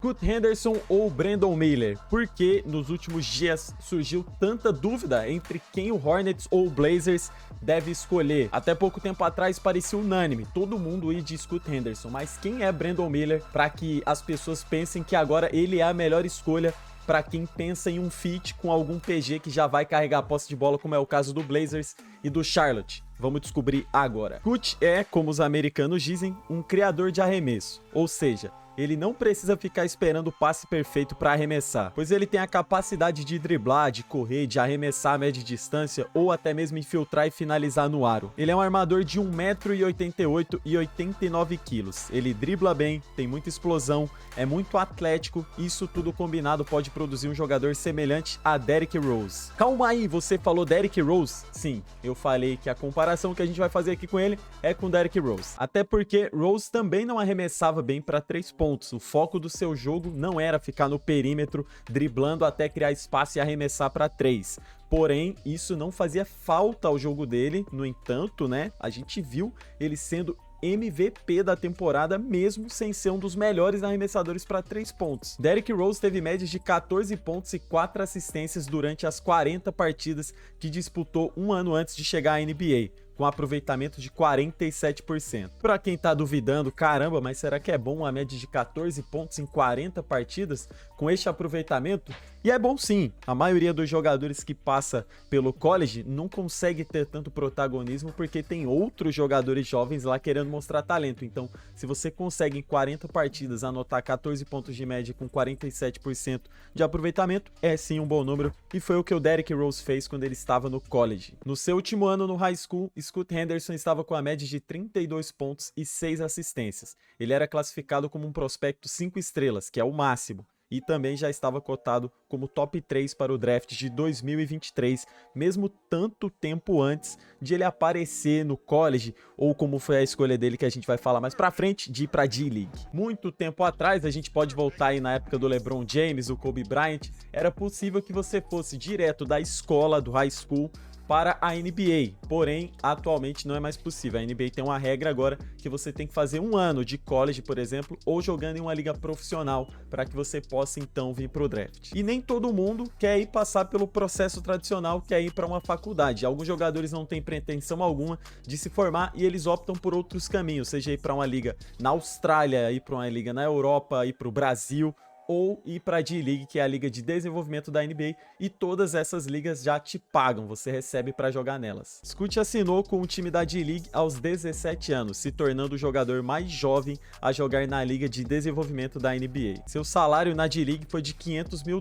Scoot Henderson ou Brandon Miller? Por que nos últimos dias surgiu tanta dúvida entre quem o Hornets ou o Blazers deve escolher? Até pouco tempo atrás parecia unânime, todo mundo ia de Scoot Henderson, mas quem é Brandon Miller para que as pessoas pensem que agora ele é a melhor escolha para quem pensa em um fit com algum PG que já vai carregar a posse de bola, como é o caso do Blazers e do Charlotte? Vamos descobrir agora. Scoot é, como os americanos dizem, um criador de arremesso, ou seja, ele não precisa ficar esperando o passe perfeito para arremessar, pois ele tem a capacidade de driblar, de correr, de arremessar a média distância ou até mesmo infiltrar e finalizar no aro. Ele é um armador de 1,88 m e 89 kg. Ele dribla bem, tem muita explosão, é muito atlético, isso tudo combinado pode produzir um jogador semelhante a Derrick Rose. Calma aí, você falou Derrick Rose? Sim, eu falei que a comparação que a gente vai fazer aqui com ele é com Derrick Rose. Até porque Rose também não arremessava bem para 3 pontos. O foco do seu jogo não era ficar no perímetro, driblando até criar espaço e arremessar para 3. Porém, isso não fazia falta ao jogo dele. No entanto, né, a gente viu ele sendo MVP da temporada, mesmo sem ser um dos melhores arremessadores para 3 pontos. Derrick Rose teve médias de 14 pontos e 4 assistências durante as 40 partidas que disputou um ano antes de chegar à NBA, com aproveitamento de 47%. Para quem tá duvidando, caramba, mas será que é bom uma média de 14 pontos em 40 partidas com este aproveitamento? E é bom sim, a maioria dos jogadores que passa pelo college não consegue ter tanto protagonismo porque tem outros jogadores jovens lá querendo mostrar talento. Então, se você consegue em 40 partidas anotar 14 pontos de média com 47% de aproveitamento, é sim um bom número, e foi o que o Derrick Rose fez quando ele estava no college. No seu último ano no high school, Scoot Henderson estava com a média de 32 pontos e 6 assistências. Ele era classificado como um prospecto 5 estrelas, que é o máximo, e também já estava cotado como top 3 para o draft de 2023, mesmo tanto tempo antes de ele aparecer no college, ou como foi a escolha dele que a gente vai falar mais pra frente, de ir pra D-League. Muito tempo atrás, a gente pode voltar aí na época do LeBron James, o Kobe Bryant, era possível que você fosse direto da escola, do high school, para a NBA, porém, atualmente não é mais possível. A NBA tem uma regra agora que você tem que fazer um ano de college, por exemplo, ou jogando em uma liga profissional, para que você possa então vir para o draft. E nem todo mundo quer ir passar pelo processo tradicional, quer ir para uma faculdade. Alguns jogadores não têm pretensão alguma de se formar e eles optam por outros caminhos, seja ir para uma liga na Austrália, ir para uma liga na Europa, ir para o Brasil, ou ir para a D-League, que é a liga de desenvolvimento da NBA, e todas essas ligas já te pagam, você recebe para jogar nelas. Scoot assinou com o time da D-League aos 17 anos, se tornando o jogador mais jovem a jogar na liga de desenvolvimento da NBA. Seu salário na D-League foi de $500 mil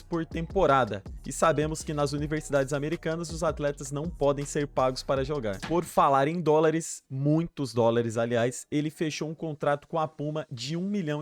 por temporada, e sabemos que nas universidades americanas os atletas não podem ser pagos para jogar. Por falar em dólares, muitos dólares aliás, ele fechou um contrato com a Puma de $1 milhão,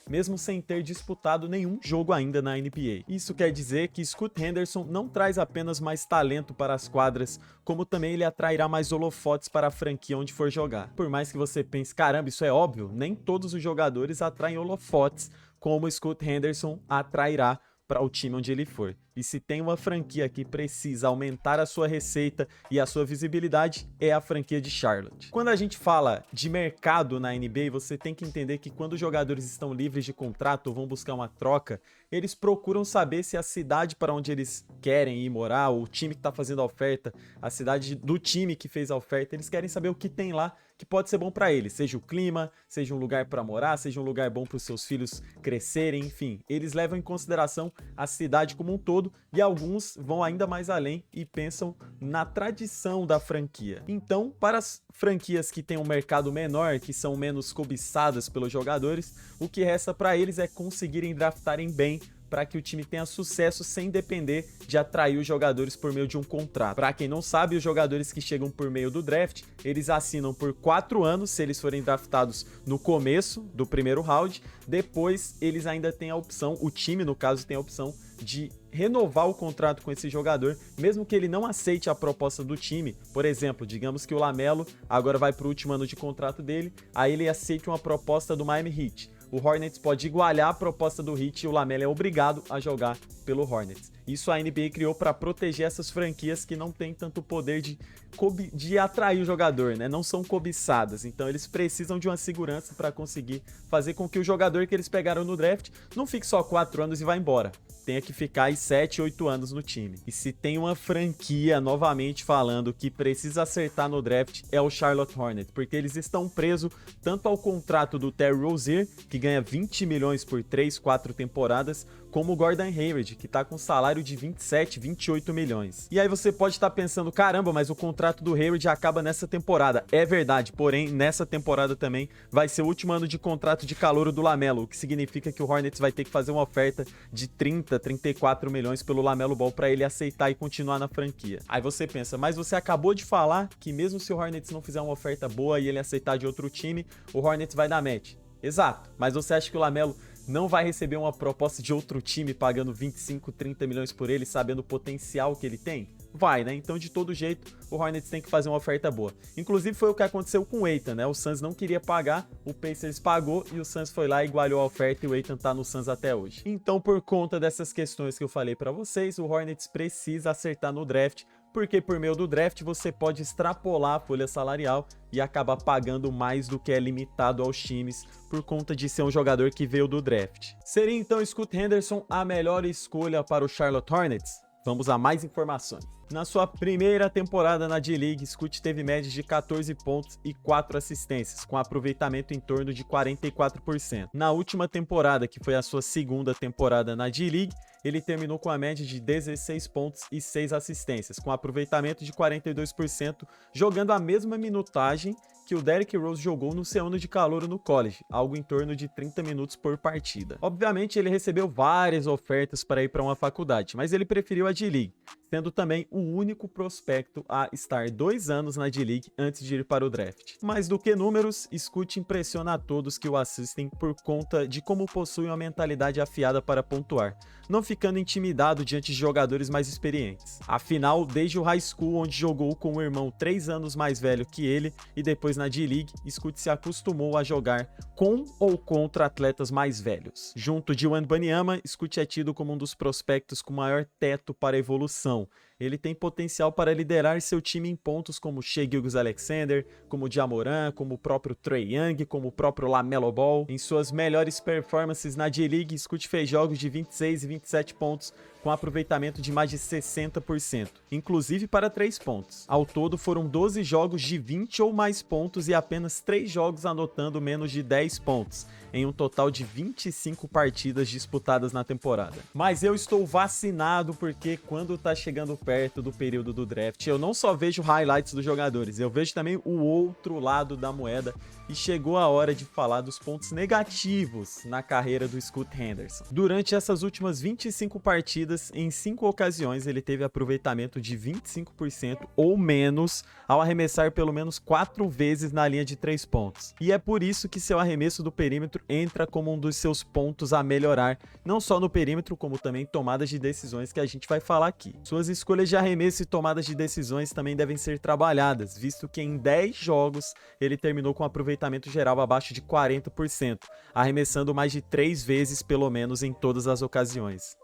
mesmo sem ter disputado nenhum jogo ainda na NBA. Isso quer dizer que Scoot Henderson não traz apenas mais talento para as quadras, como também ele atrairá mais holofotes para a franquia onde for jogar. Por mais que você pense, caramba, isso é óbvio, nem todos os jogadores atraem holofotes como Scoot Henderson atrairá para o time onde ele for. E se tem uma franquia que precisa aumentar a sua receita e a sua visibilidade, é a franquia de Charlotte. Quando a gente fala de mercado na NBA, você tem que entender que quando os jogadores estão livres de contrato ou vão buscar uma troca, eles procuram saber se a cidade para onde eles querem ir morar, ou o time que está fazendo a oferta, a cidade do time que fez a oferta, eles querem saber o que tem lá que pode ser bom para eles, seja o clima, seja um lugar para morar, seja um lugar bom para os seus filhos crescerem, enfim. Eles levam em consideração a cidade como um todo, e alguns vão ainda mais além e pensam na tradição da franquia. Então, para as franquias que têm um mercado menor, que são menos cobiçadas pelos jogadores, o que resta para eles é conseguirem draftarem bem para que o time tenha sucesso sem depender de atrair os jogadores por meio de um contrato. Para quem não sabe, os jogadores que chegam por meio do draft, eles assinam por 4 anos se eles forem draftados no começo do primeiro round. Depois eles ainda têm a opção, o time no caso tem a opção de renovar o contrato com esse jogador, mesmo que ele não aceite a proposta do time. Por exemplo, digamos que o LaMelo agora vai para o último ano de contrato dele, aí ele aceita uma proposta do Miami Heat. O Hornets pode igualar a proposta do Heat e o LaMelo é obrigado a jogar pelo Hornets. Isso a NBA criou para proteger essas franquias que não têm tanto poder de atrair o jogador, né? Não são cobiçadas. Então eles precisam de uma segurança para conseguir fazer com que o jogador que eles pegaram no draft não fique só 4 anos e vá embora. Tenha que ficar aí 7, 8 anos no time. E se tem uma franquia, novamente falando, que precisa acertar no draft, é o Charlotte Hornets, porque eles estão presos tanto ao contrato do Terry Rozier, que ganha 20 milhões por 3, 4 temporadas, como o Gordon Hayward, que tá com salário de 27, 28 milhões. E aí você pode estar pensando, caramba, mas o contrato do Hayward acaba nessa temporada. É verdade, porém, nessa temporada também vai ser o último ano de contrato de calouro do LaMelo, o que significa que o Hornets vai ter que fazer uma oferta de 30, 34 milhões pelo LaMelo Ball para ele aceitar e continuar na franquia. Aí você pensa, mas você acabou de falar que mesmo se o Hornets não fizer uma oferta boa e ele aceitar de outro time, o Hornets vai dar match. Exato, mas você acha que o LaMelo não vai receber uma proposta de outro time pagando 25, 30 milhões por ele, sabendo o potencial que ele tem? Vai, né? Então, de todo jeito, o Hornets tem que fazer uma oferta boa. Inclusive, foi o que aconteceu com o Ayton, né? O Suns não queria pagar, o Pacers pagou e o Suns foi lá e igualou a oferta e o Ayton tá no Suns até hoje. Então, por conta dessas questões que eu falei pra vocês, o Hornets precisa acertar no draft, porque por meio do draft você pode extrapolar a folha salarial e acabar pagando mais do que é limitado aos times por conta de ser um jogador que veio do draft. Seria então Scoot Henderson a melhor escolha para o Charlotte Hornets? Vamos a mais informações. Na sua primeira temporada na D-League, Scoot teve média de 14 pontos e 4 assistências, com aproveitamento em torno de 44%. Na última temporada, que foi a sua segunda temporada na D-League, ele terminou com a média de 16 pontos e 6 assistências, com aproveitamento de 42%, jogando a mesma minutagem que o Derrick Rose jogou no seu ano de calouro no college, algo em torno de 30 minutos por partida. Obviamente, ele recebeu várias ofertas para ir para uma faculdade, mas ele preferiu a D-League, sendo também o único prospecto a estar 2 anos na D-League antes de ir para o draft. Mais do que números, Scoot impressiona a todos que o assistem por conta de como possui uma mentalidade afiada para pontuar, não ficando intimidado diante de jogadores mais experientes. Afinal, desde o high school, onde jogou com um irmão 3 anos mais velho que ele, e depois na D-League, Scoot se acostumou a jogar com ou contra atletas mais velhos. Junto de Wembanyama, Scoot é tido como um dos prospectos com maior teto para evolução. Ele tem potencial para liderar seu time em pontos como Shai Gilgeous-Alexander, como Ja Morant, como o próprio Trae Young, como o próprio LaMelo Ball. Em suas melhores performances na D-League, Scoot fez jogos de 26 e 27 pontos, com aproveitamento de mais de 60%, inclusive para 3 pontos. Ao todo, foram 12 jogos de 20 ou mais pontos e apenas 3 jogos anotando menos de 10 pontos, em um total de 25 partidas disputadas na temporada. Mas eu estou vacinado porque quando tá chegando perto do período do draft, eu não só vejo highlights dos jogadores, eu vejo também o outro lado da moeda e chegou a hora de falar dos pontos negativos na carreira do Scoot Henderson. Durante essas últimas 25 partidas, em 5 ocasiões ele teve aproveitamento de 25% ou menos ao arremessar pelo menos 4 vezes na linha de 3 pontos. E é por isso que seu arremesso do perímetro entra como um dos seus pontos a melhorar, não só no perímetro, como também tomadas de decisões que a gente vai falar aqui. Suas escolhas de arremesso e tomadas de decisões também devem ser trabalhadas, visto que em 10 jogos ele terminou com aproveitamento geral abaixo de 40%, arremessando mais de 3 vezes pelo menos em todas as ocasiões.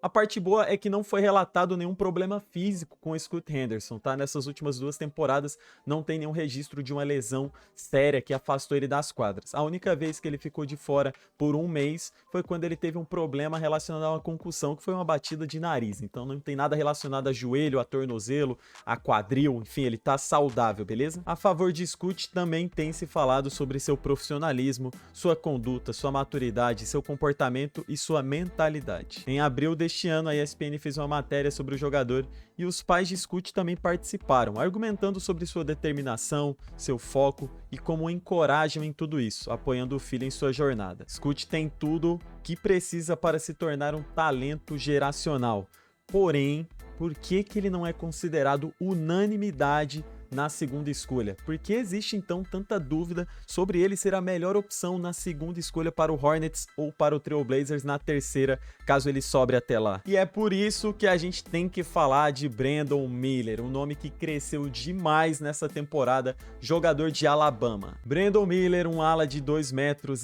A parte boa é que não foi relatado nenhum problema físico com o Scoot Henderson, tá? Nessas últimas 2 temporadas não tem nenhum registro de uma lesão séria que afastou ele das quadras. A única vez que ele ficou de fora por 1 mês foi quando ele teve um problema relacionado a uma concussão, que foi uma batida de nariz. Então não tem nada relacionado a joelho, a tornozelo, a quadril, enfim, ele tá saudável, beleza? A favor de Scoot também tem se falado sobre seu profissionalismo, sua conduta, sua maturidade, seu comportamento e sua mentalidade. Em abril deste ano, a ESPN fez uma matéria sobre o jogador e os pais de Scoot também participaram, argumentando sobre sua determinação, seu foco e como o encorajam em tudo isso, apoiando o filho em sua jornada. Scoot tem tudo que precisa para se tornar um talento geracional. Porém, por que ele não é considerado unanimidade na segunda escolha? Por que existe então tanta dúvida sobre ele ser a melhor opção na segunda escolha para o Hornets ou para o Trail Blazers na terceira, caso ele sobre até lá? E é por isso que a gente tem que falar de Brandon Miller, um nome que cresceu demais nessa temporada, jogador de Alabama. Brandon Miller, um ala de 2,6 metros,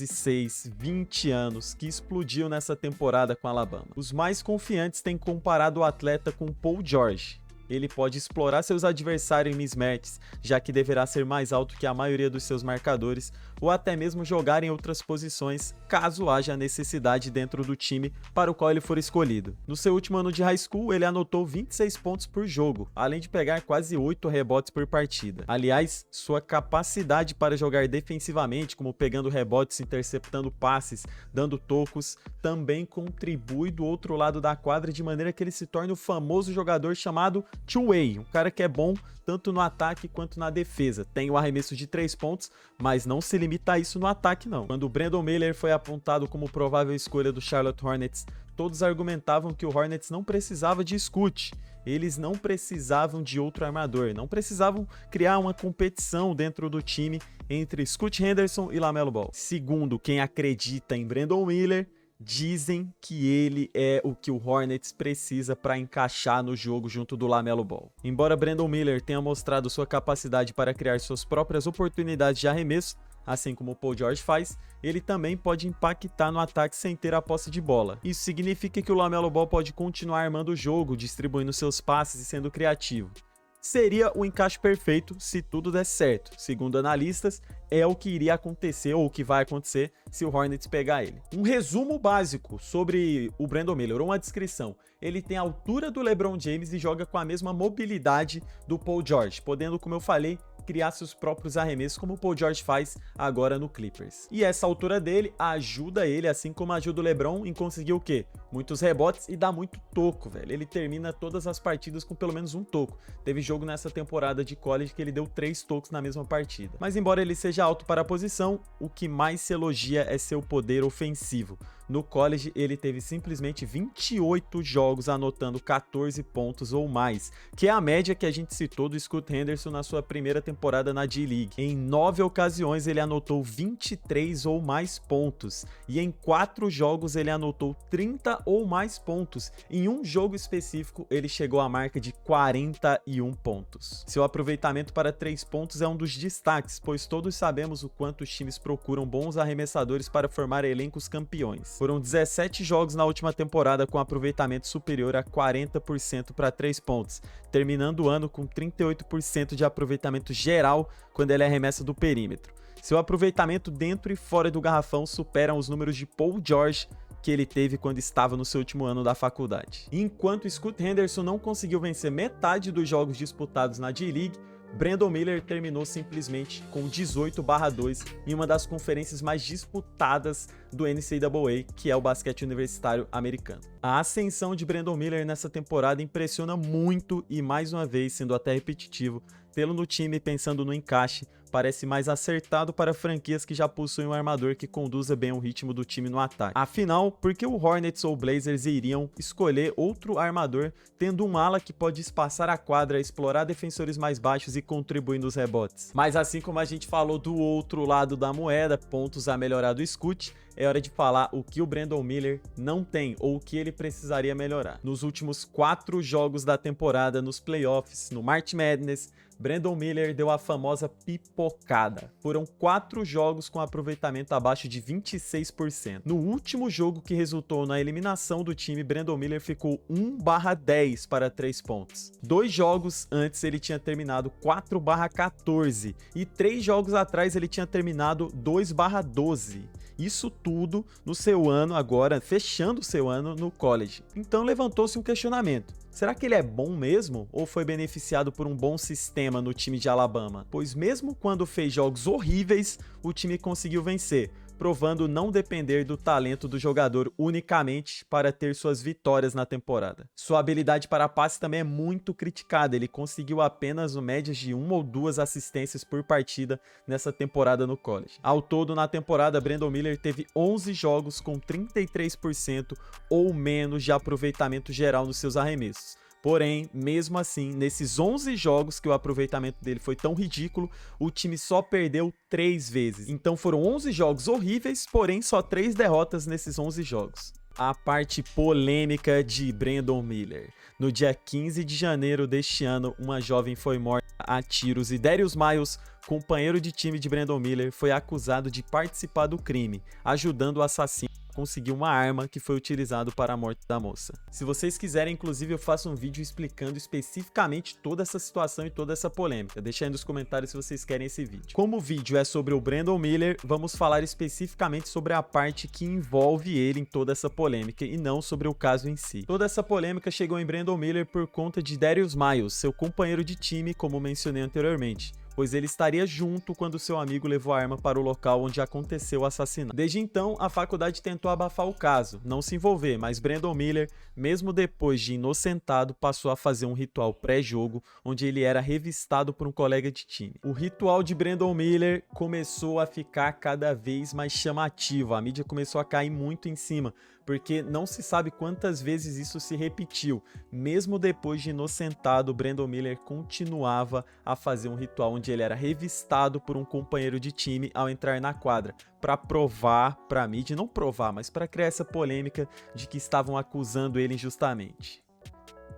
20 anos, que explodiu nessa temporada com Alabama. Os mais confiantes têm comparado o atleta com Paul George. Ele pode explorar seus adversários em mismatches, já que deverá ser mais alto que a maioria dos seus marcadores, ou até mesmo jogar em outras posições, caso haja necessidade dentro do time para o qual ele for escolhido. No seu último ano de high school, ele anotou 26 pontos por jogo, além de pegar quase 8 rebotes por partida. Aliás, sua capacidade para jogar defensivamente, como pegando rebotes, interceptando passes, dando tocos, também contribui do outro lado da quadra de maneira que ele se torne o famoso jogador chamado two-way, um cara que é bom tanto no ataque quanto na defesa. Tem o arremesso de 3 pontos, mas não se limita a isso no ataque não. Quando o Brandon Miller foi apontado como provável escolha do Charlotte Hornets, todos argumentavam que o Hornets não precisava de Scoot. Eles não precisavam de outro armador, não precisavam criar uma competição dentro do time entre Scoot Henderson e LaMelo Ball. Segundo quem acredita em Brandon Miller, dizem que ele é o que o Hornets precisa para encaixar no jogo junto do LaMelo Ball. Embora Brandon Miller tenha mostrado sua capacidade para criar suas próprias oportunidades de arremesso, assim como o Paul George faz, ele também pode impactar no ataque sem ter a posse de bola. Isso significa que o LaMelo Ball pode continuar armando o jogo, distribuindo seus passes e sendo criativo. Seria o encaixe perfeito se tudo der certo. Segundo analistas, é o que iria acontecer ou o que vai acontecer se o Hornets pegar ele. Um resumo básico sobre o Brandon Miller, uma descrição. Ele tem a altura do LeBron James e joga com a mesma mobilidade do Paul George, podendo, como eu falei, criar seus próprios arremessos, como o Paul George faz agora no Clippers. E essa altura dele ajuda ele, assim como ajuda o LeBron, em conseguir o quê? Muitos rebotes e dá muito toco, velho. Ele termina todas as partidas com pelo menos um toco. Teve jogo nessa temporada de college que ele deu 3 tocos na mesma partida. Mas embora ele seja alto para a posição, o que mais se elogia é seu poder ofensivo. No college, ele teve simplesmente 28 jogos anotando 14 pontos ou mais, que é a média que a gente citou do Scoot Henderson na sua primeira temporada na G-League. Em 9 ocasiões, ele anotou 23 ou mais pontos, e em 4 jogos ele anotou 30 ou mais pontos. Em um jogo específico, ele chegou à marca de 41 pontos. Seu aproveitamento para 3 pontos é um dos destaques, pois todos sabemos o quanto os times procuram bons arremessadores para formar elencos campeões. Foram 17 jogos na última temporada com aproveitamento superior a 40% para 3 pontos, terminando o ano com 38% de aproveitamento geral quando ele arremessa do perímetro. Seu aproveitamento dentro e fora do garrafão superam os números de Paul George, que ele teve quando estava no seu último ano da faculdade. Enquanto Scoot Henderson não conseguiu vencer metade dos jogos disputados na G-League, Brandon Miller terminou simplesmente com 18/2 em uma das conferências mais disputadas do NCAA, que é o basquete universitário americano. A ascensão de Brandon Miller nessa temporada impressiona muito e, mais uma vez, sendo até repetitivo, tê-lo no time pensando no encaixe parece mais acertado para franquias que já possuem um armador que conduza bem o ritmo do time no ataque. Afinal, por que o Hornets ou Blazers iriam escolher outro armador tendo um ala que pode espaçar a quadra, explorar defensores mais baixos e contribuir nos rebotes? Mas assim como a gente falou do outro lado da moeda, pontos a melhorar do Scoot, é hora de falar o que o Brandon Miller não tem ou o que ele precisaria melhorar. Nos últimos 4 jogos da temporada, nos playoffs, no March Madness, Brandon Miller deu a famosa pipocada. Foram 4 jogos com aproveitamento abaixo de 26%. No último jogo que resultou na eliminação do time, Brandon Miller ficou 1/10 para 3 pontos. 2 jogos antes ele tinha terminado 4/14 e 3 jogos atrás ele tinha terminado 2/12. Isso tudo no seu ano agora, fechando o seu ano no college. Então levantou-se um questionamento. Será que ele é bom mesmo ou foi beneficiado por um bom sistema no time de Alabama? Pois mesmo quando fez jogos horríveis, o time conseguiu vencer, provando não depender do talento do jogador unicamente para ter suas vitórias na temporada. Sua habilidade para passe também é muito criticada, ele conseguiu apenas médias de 1 ou 2 assistências por partida nessa temporada no college. Ao todo, na temporada, Brandon Miller teve 11 jogos com 33% ou menos de aproveitamento geral nos seus arremessos, Porém, mesmo assim, nesses 11 jogos que o aproveitamento dele foi tão ridículo, o time só perdeu 3 vezes. Então foram 11 jogos horríveis, porém só 3 derrotas nesses 11 jogos. A parte polêmica de Brandon Miller. No dia 15 de janeiro deste ano, uma jovem foi morta a tiros e Darius Miles, companheiro de time de Brandon Miller, foi acusado de participar do crime, ajudando o assassino a conseguir uma arma que foi utilizado para a morte da moça. Se vocês quiserem, inclusive, eu faço um vídeo explicando especificamente toda essa situação e toda essa polêmica. Deixa aí nos comentários se vocês querem esse vídeo. Como o vídeo é sobre o Brandon Miller, vamos falar especificamente sobre a parte que envolve ele em toda essa polêmica e não sobre o caso em si. Toda essa polêmica chegou em Brandon Miller por conta de Darius Miles, seu companheiro de time, como mencionei anteriormente, pois ele estaria junto quando seu amigo levou a arma para o local onde aconteceu o assassinato. Desde então, a faculdade tentou abafar o caso, não se envolver, mas Brandon Miller, mesmo depois de inocentado, passou a fazer um ritual pré-jogo, onde ele era revistado por um colega de time. O ritual de Brandon Miller começou a ficar cada vez mais chamativo, a mídia começou a cair muito em cima, porque não se sabe quantas vezes isso se repetiu. Mesmo depois de inocentado, Brandon Miller continuava a fazer um ritual onde ele era revistado por um companheiro de time ao entrar na quadra, para provar para a mídia, não provar, mas para criar essa polêmica de que estavam acusando ele injustamente.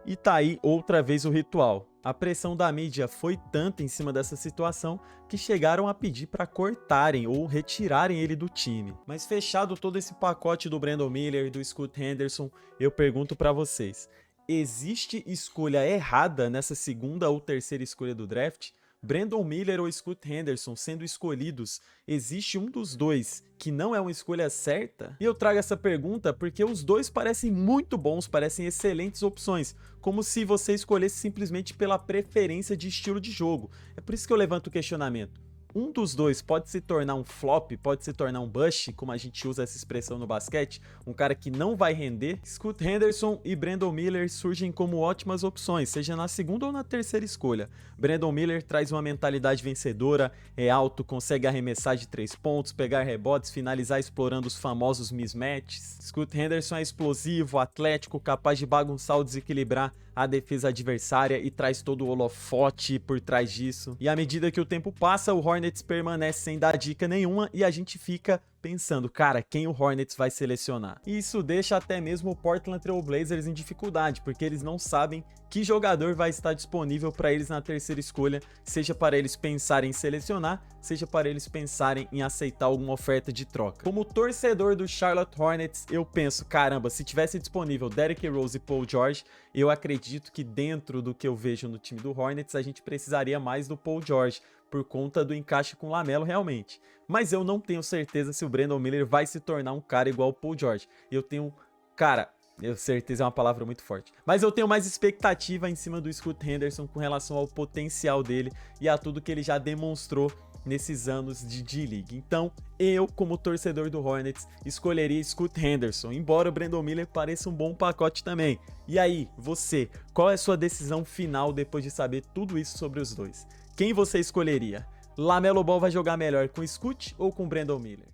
E tá aí outra vez o ritual. A pressão da mídia foi tanta em cima dessa situação que chegaram a pedir para cortarem ou retirarem ele do time. Mas fechado todo esse pacote do Brandon Miller e do Scoot Henderson, eu pergunto para vocês, existe escolha errada nessa segunda ou terceira escolha do draft? Brandon Miller ou Scoot Henderson sendo escolhidos, existe um dos dois que não é uma escolha certa? E eu trago essa pergunta porque os dois parecem muito bons, parecem excelentes opções, como se você escolhesse simplesmente pela preferência de estilo de jogo. É por isso que eu levanto o questionamento. Um dos dois pode se tornar um flop, pode se tornar um bust, como a gente usa essa expressão no basquete, um cara que não vai render. Scoot Henderson e Brandon Miller surgem como ótimas opções, seja na segunda ou na terceira escolha. Brandon Miller traz uma mentalidade vencedora, é alto, consegue arremessar de 3 pontos, pegar rebotes, finalizar explorando os famosos mismatches. Scoot Henderson é explosivo, atlético, capaz de bagunçar ou desequilibrar a defesa adversária e traz todo o holofote por trás disso. E à medida que o tempo passa, o Hornets permanece sem dar dica nenhuma e a gente fica pensando, cara, quem o Hornets vai selecionar? E isso deixa até mesmo o Portland Trail Blazers em dificuldade, porque eles não sabem que jogador vai estar disponível para eles na terceira escolha, seja para eles pensarem em selecionar, seja para eles pensarem em aceitar alguma oferta de troca. Como torcedor do Charlotte Hornets, eu penso, caramba, se tivesse disponível Derrick Rose e Paul George, eu acredito que dentro do que eu vejo no time do Hornets, a gente precisaria mais do Paul George, por conta do encaixe com o LaMelo realmente. Mas eu não tenho certeza se o Brandon Miller vai se tornar um cara igual o Paul George. Eu tenho... Cara, certeza é uma palavra muito forte. Mas eu tenho mais expectativa em cima do Scoot Henderson com relação ao potencial dele e a tudo que ele já demonstrou nesses anos de D-League. Então, eu, como torcedor do Hornets, escolheria Scoot Henderson, embora o Brandon Miller pareça um bom pacote também. E aí, você, qual é a sua decisão final depois de saber tudo isso sobre os dois? Quem você escolheria? LaMelo Ball vai jogar melhor com Scoot ou com Brandon Miller?